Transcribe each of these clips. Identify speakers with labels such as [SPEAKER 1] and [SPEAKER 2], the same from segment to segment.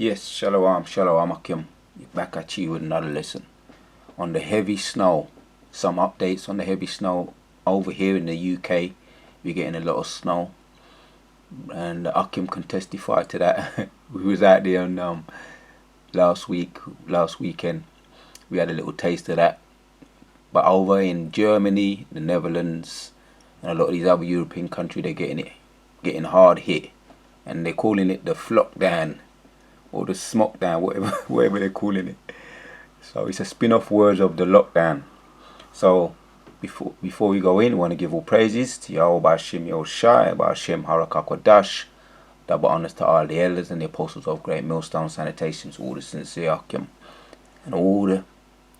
[SPEAKER 1] Yes, shalom, Akim. Back at you with another lesson on the heavy snow. Some updates on the heavy snow over here in the UK. We're getting a lot of snow, and Akim can testify to that. We was out there on last weekend. We had a little taste of that. But over in Germany, the Netherlands, and a lot of these other European countries, they're getting hard hit, and they're calling it the flockdown or the smockdown, whatever they're calling it. So it's a spin-off words of the lockdown. So before we go in, we want to give all praises to Yahweh Hashem Yoshai, Hashem Harakakwadash, double honors to all the elders and the apostles of Great Millstone, salutations to all the sincere Akim, and all the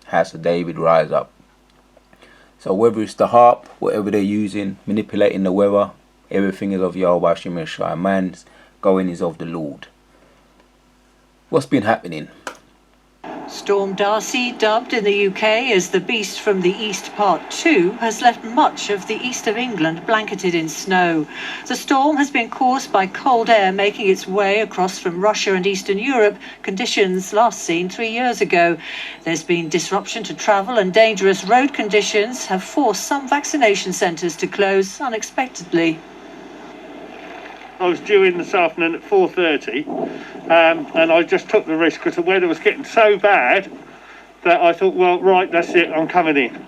[SPEAKER 1] house of David rise up. So whether it's the harp, whatever they're using, manipulating the weather, everything is of Yahweh Hashem Yoshai. Man's going is of the Lord. What's been happening?
[SPEAKER 2] Storm Darcy, dubbed in the UK as the Beast from the East Part 2, has left much of the east of England blanketed in snow. The storm has been caused by cold air making its way across from Russia and Eastern Europe, conditions last seen 3 years ago. There's been disruption to travel, and dangerous road conditions have forced some vaccination centres to close unexpectedly.
[SPEAKER 3] I was due in this afternoon at 4:30, and I just took the risk because the weather was getting so bad that I thought, well, right, that's it, I'm coming in.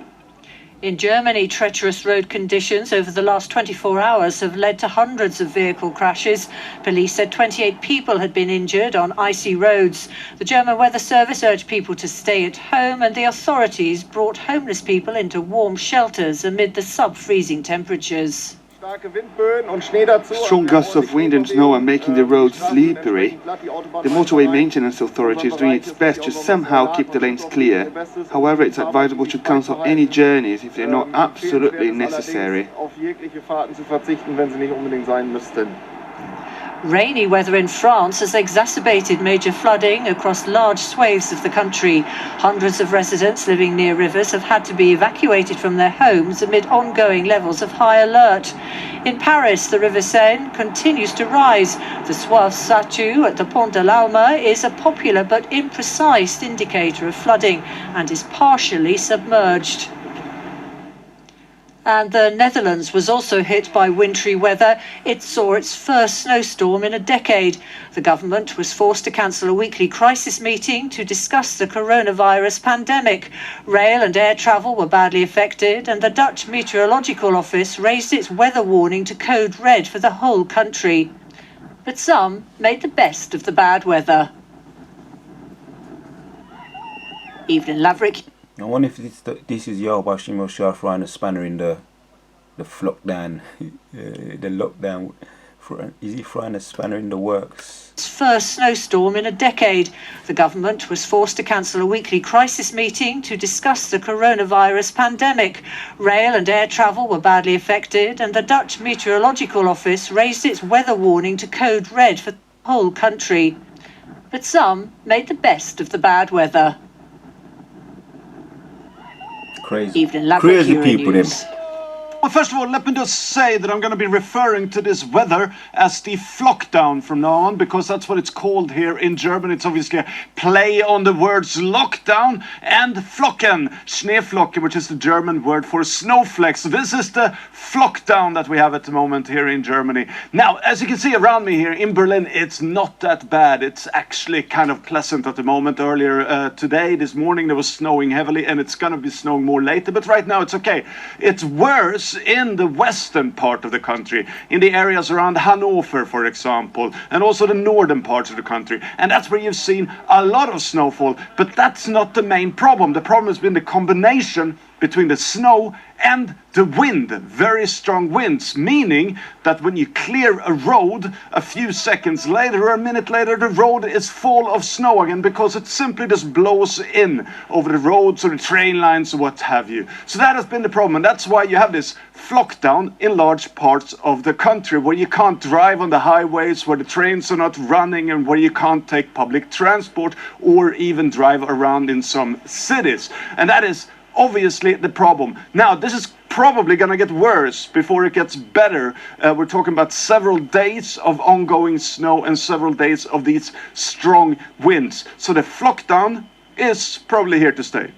[SPEAKER 2] In Germany, treacherous road conditions over the last 24 hours have led to hundreds of vehicle crashes. Police said 28 people had been injured on icy roads. The German Weather Service urged people to stay at home, and the authorities brought homeless people into warm shelters amid the sub-freezing temperatures.
[SPEAKER 4] Strong gusts of wind and snow are making the roads slippery. The motorway maintenance authority is doing its best to somehow keep the lanes clear. However, it's advisable to cancel any journeys if they're not absolutely necessary.
[SPEAKER 2] Rainy weather in France has exacerbated major flooding across large swathes of the country. Hundreds of residents living near rivers have had to be evacuated from their homes amid ongoing levels of high alert. In Paris, the River Seine continues to rise. The Soif statue at the Pont de l'Alma is a popular but imprecise indicator of flooding and is partially submerged. And the Netherlands was also hit by wintry weather. It saw its first snowstorm in a decade. The government was forced to cancel a weekly crisis meeting to discuss the coronavirus pandemic. Rail and air travel were badly affected, and the Dutch Meteorological Office raised its weather warning to code red for the whole country. But some made the best of the bad weather. Evelyn Laverick.
[SPEAKER 1] I wonder if this is Yahweh Hashem Yoshai throwing a spanner in the lockdown, the lockdown. Is he throwing a spanner in the works?
[SPEAKER 2] First snowstorm in a decade. The government was forced to cancel a weekly crisis meeting to discuss the coronavirus pandemic. Rail and air travel were badly affected, and the Dutch Meteorological Office raised its weather warning to code red for the whole country. But some made the best of the bad weather.
[SPEAKER 1] Crazy people, them.
[SPEAKER 5] Well, first of all, let me just say that I'm going to be referring to this weather as the flockdown from now on, because that's what it's called here in German. It's obviously a play on the words lockdown and flocken, Schneeflocken, which is the German word for snowflakes. So this is the flockdown that we have at the moment here in Germany. Now, as you can see around me here in Berlin, it's not that bad. It's actually kind of pleasant at the moment. Earlier today, this morning, there was snowing heavily, and it's going to be snowing more later. But right now, it's okay. It's worse in the western part of the country, in the areas around Hanover, for example, and also the northern parts of the country. And that's where you've seen a lot of snowfall, but that's not the main problem. The problem has been the combination between the snow and the wind, very strong winds, meaning that when you clear a road, a few seconds later or a minute later, the road is full of snow again, because it simply just blows in over the roads or the train lines or what have you. So that has been the problem, and that's why you have this flockdown in large parts of the country, where you can't drive on the highways, where the trains are not running, and where you can't take public transport or even drive around in some cities. And that is obviously the problem. Now, this is probably going to get worse before it gets better. We're talking about several days of ongoing snow and several days of these strong winds. So the lockdown is probably here to stay.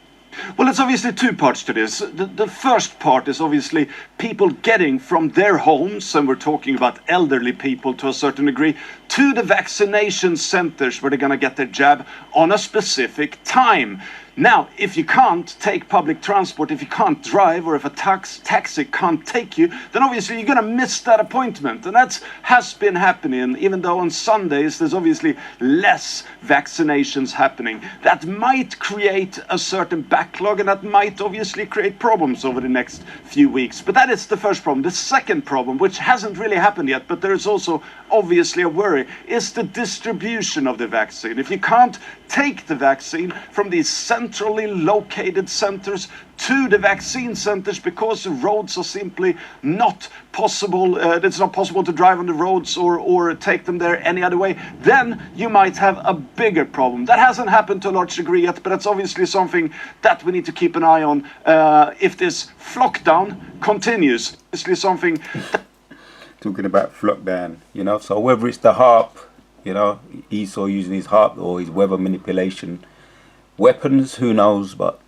[SPEAKER 5] Well, it's obviously two parts to this. The first part is obviously people getting from their homes, and we're talking about elderly people to a certain degree, to the vaccination centers where they're going to get their jab on a specific time. Now, if you can't take public transport, if you can't drive, or if a taxi can't take you, then obviously you're going to miss that appointment. And that has been happening, even though on Sundays there's obviously less vaccinations happening. That might create a certain backlog, and that might obviously create problems over the next few weeks. But that is the first problem. The second problem, which hasn't really happened yet, but there is also obviously a worry, is the distribution of the vaccine. If you can't take the vaccine from these centrally located centers to the vaccine centers because the roads are simply not possible, it's not possible to drive on the roads or take them there any other way, then you might have a bigger problem. That hasn't happened to a large degree yet, but it's obviously something that we need to keep an eye on if this lockdown continues. Obviously something...
[SPEAKER 1] Talking about lockdown, you know, so whether it's the harp, you know, Esau using his harp or his weather manipulation weapons, who knows, but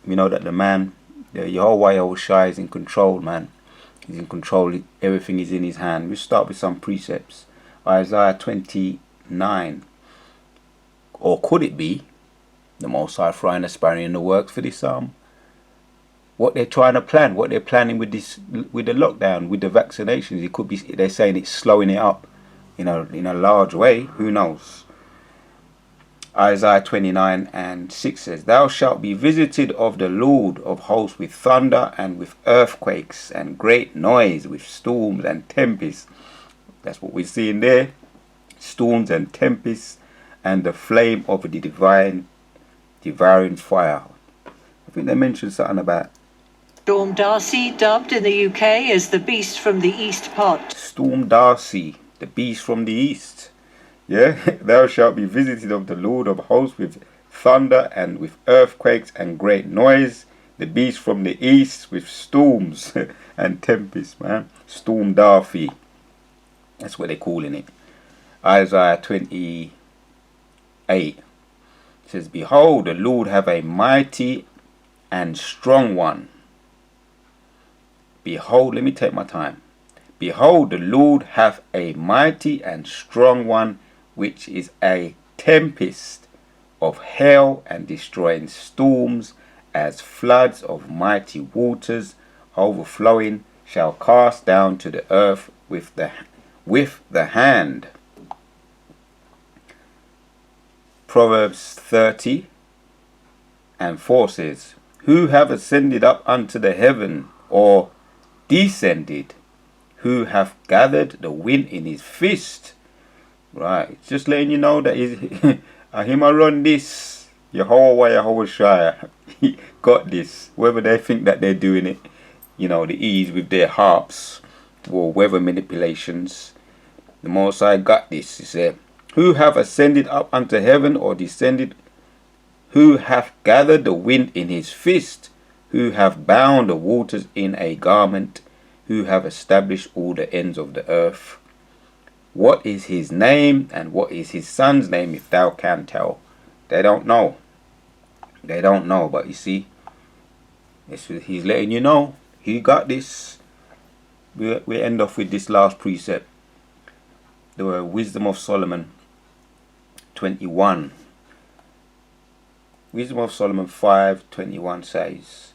[SPEAKER 1] we know that the man, the Yahweh Shai, is in control, man. He's in control, everything is in his hand. We'll start with some precepts. Isaiah 29, or could it be the Most High throwing a spanner in the works for this what they're trying to plan, what they're planning with this, with the lockdown, with the vaccinations? It could be, they're saying it's slowing it up, you know, in a large way. Who knows? Isaiah 29:6 says, "Thou shalt be visited of the Lord of hosts with thunder and with earthquakes and great noise, with storms and tempests." That's what we're seeing there. Storms and tempests, and the flame of the devouring fire. I think they mentioned something about
[SPEAKER 2] Storm Darcy, dubbed in the UK as the beast from the east part.
[SPEAKER 1] Storm Darcy, the beast from the east. Yeah, thou shalt be visited of the Lord of hosts with thunder and with earthquakes and great noise, the beast from the east with storms and tempests, man. Storm Darcy. That's what they're calling it. Isaiah 28 says, "Behold, the Lord have a mighty and strong one." Behold, let me take my time. "Behold, the Lord hath a mighty and strong one, which is a tempest of hail and destroying storms, as floods of mighty waters overflowing, shall cast down to the earth with the hand." Proverbs 30:4 says, "Who hath ascended up unto the heaven, or descended? Who hath gathered the wind in his fist?" Right, just letting you know that him I run this. Yahweh Shai, he got this. Whether they think that they're doing it, you know, the ease with their harps or weather manipulations, the Most High got this. He said, "Who hath ascended up unto heaven, or descended? Who hath gathered the wind in his fist? Who hath bound the waters in a garment? Who hath established all the ends of the earth? What is his name, and what is his son's name, if thou canst tell?" They don't know. They don't know, but you see, he's letting you know. He got this. We end off with this last precept. The Wisdom of Solomon 21. Wisdom of Solomon 5:21 says,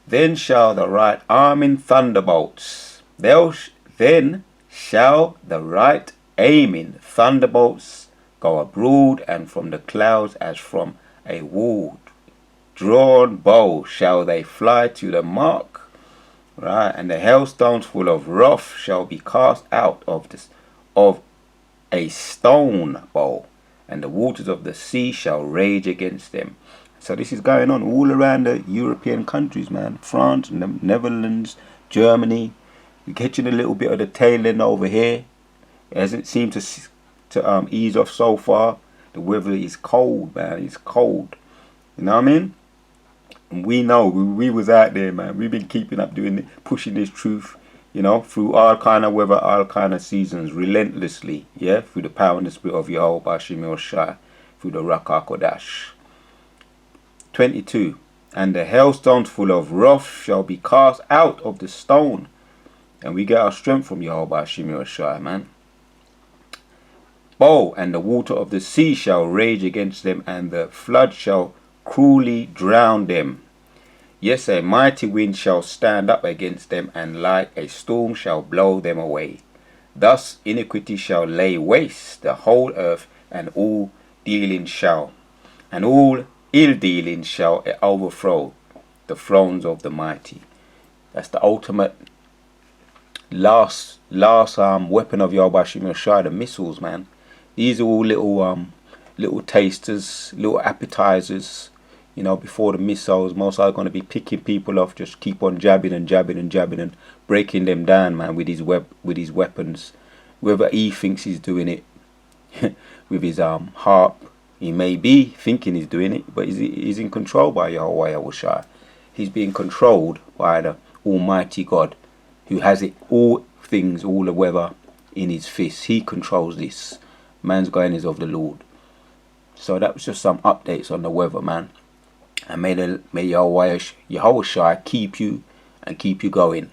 [SPEAKER 1] "Then shall the right arm in thunderbolts. Then shall the right aiming thunderbolts go abroad, and from the clouds as from a drawn bow shall they fly to the mark." Right, "and the hailstones full of wrath shall be cast out of a stone bow, and the waters of the sea shall rage against them." So this is going on all around the European countries, man. France, Netherlands, Germany. You're catching a little bit of the tail end over here. It hasn't seemed to ease off so far. The weather is cold, man. It's cold. You know what I mean? And we know, we was out there, man. We've been keeping up, doing it, pushing this truth, you know, through all kind of weather, all kind of seasons, relentlessly, yeah, through the power and the spirit of Yahweh Bashim Yoshai, through the Ruach HaKodesh. 22. And the hailstones full of wrath shall be cast out of the stone. And we get our strength from Yahweh Bashim Yoshai, man. Oh, and the water of the sea shall rage against them, and the flood shall cruelly drown them. Yes, a mighty wind shall stand up against them, and like a storm shall blow them away. Thus iniquity shall lay waste the whole earth, and all dealing shall, and all ill dealing shall overthrow the thrones of the mighty. That's the ultimate last weapon of Yahweh Bashim Yoshai, the missiles, man. These are all little tasters, little appetizers, you know, before the missiles. Most are going to be picking people off, just keep on jabbing and jabbing and jabbing and breaking them down, man, with his weapons. Whether he thinks he's doing it with his harp, he may be thinking he's doing it, but he's in control by Yahweh Yahushua. He's being controlled by the Almighty God, who has it all things, all the weather in his fist. He controls this. Man's going is of the Lord. So that was just some updates on the weather, man. And may Yahushua keep you and keep you going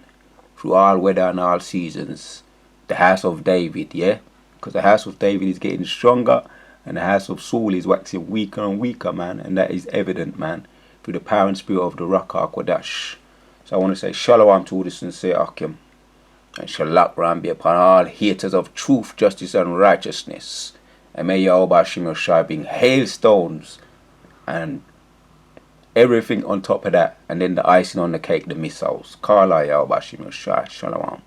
[SPEAKER 1] through all weather and all seasons. The house of David, yeah? Because the house of David is getting stronger, and the house of Saul is waxing weaker and weaker, man. And that is evident, man, through the power and spirit of the Ruach HaKodesh. So I want to say shalom to all the sincere Akim. And shalak ram be upon all haters of truth, justice, and righteousness. And may Yahweh Bashim Yoshai bring hailstones and everything on top of that. And then the icing on the cake, the missiles. Kala Yahweh Bashim Yoshai. Shalom.